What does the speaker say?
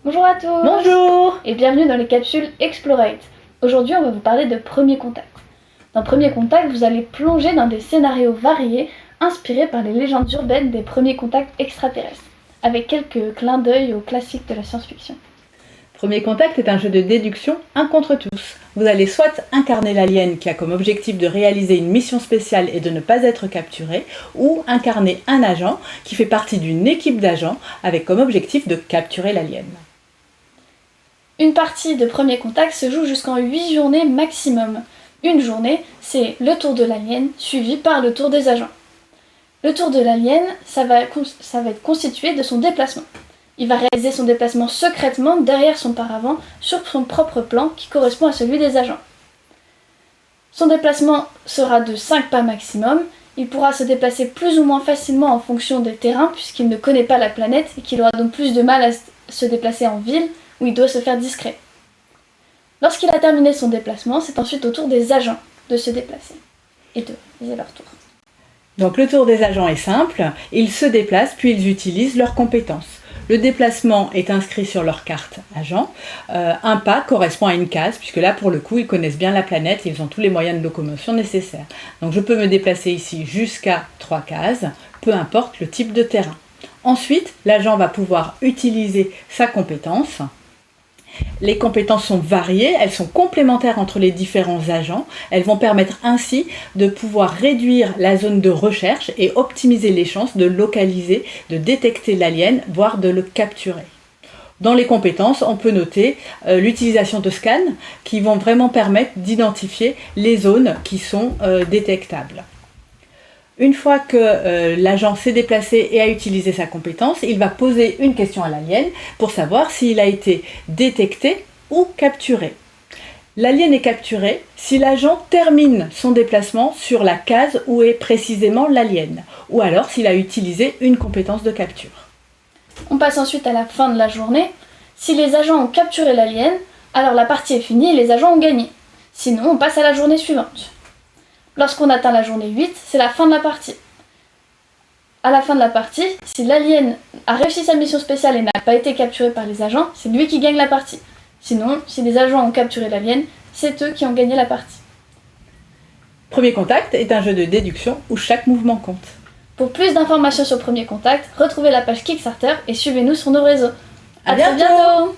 Bonjour à tous. Bonjour. Et bienvenue dans les capsules Explorate. Aujourd'hui, on va vous parler de Premier Contact. Dans Premier Contact, vous allez plonger dans des scénarios variés inspirés par les légendes urbaines des premiers contacts extraterrestres, avec quelques clins d'œil aux classiques de la science-fiction. Premier Contact est un jeu de déduction, un contre tous. Vous allez soit incarner l'alien qui a comme objectif de réaliser une mission spéciale et de ne pas être capturé, ou incarner un agent qui fait partie d'une équipe d'agents avec comme objectif de capturer l'alien. Une partie de Premier Contact se joue jusqu'en 8 journées maximum. Une journée, c'est le tour de l'alien suivi par le tour des agents. Le tour de l'alien, ça va être constitué de son déplacement. Il va réaliser son déplacement secrètement derrière son paravent sur son propre plan qui correspond à celui des agents. Son déplacement sera de 5 pas maximum. Il pourra se déplacer plus ou moins facilement en fonction des terrains puisqu'il ne connaît pas la planète et qu'il aura donc plus de mal à se déplacer en ville où il doit se faire discret. Lorsqu'il a terminé son déplacement, c'est ensuite au tour des agents de se déplacer et de réaliser leur tour. Donc le tour des agents est simple, ils se déplacent puis ils utilisent leurs compétences. Le déplacement est inscrit sur leur carte agent. Un pas correspond à une case, puisque là, pour le coup, ils connaissent bien la planète et ils ont tous les moyens de locomotion nécessaires. Donc je peux me déplacer ici jusqu'à 3 cases, peu importe le type de terrain. Ensuite, l'agent va pouvoir utiliser sa compétence. Les compétences sont variées, elles sont complémentaires entre les différents agents. Elles vont permettre ainsi de pouvoir réduire la zone de recherche et optimiser les chances de localiser, de détecter l'alien, voire de le capturer. Dans les compétences, on peut noter l'utilisation de scans qui vont vraiment permettre d'identifier les zones qui sont détectables. Une fois que l'agent s'est déplacé et a utilisé sa compétence, il va poser une question à l'alien pour savoir s'il a été détecté ou capturé. L'alien est capturé si l'agent termine son déplacement sur la case où est précisément l'alien, ou alors s'il a utilisé une compétence de capture. On passe ensuite à la fin de la journée. Si les agents ont capturé l'alien, alors la partie est finie et les agents ont gagné. Sinon, on passe à la journée suivante. Lorsqu'on atteint la journée 8, c'est la fin de la partie. À la fin de la partie, si l'alien a réussi sa mission spéciale et n'a pas été capturé par les agents, c'est lui qui gagne la partie. Sinon, si les agents ont capturé l'alien, c'est eux qui ont gagné la partie. Premier Contact est un jeu de déduction où chaque mouvement compte. Pour plus d'informations sur Premier Contact, retrouvez la page Kickstarter et suivez-nous sur nos réseaux. À très bientôt.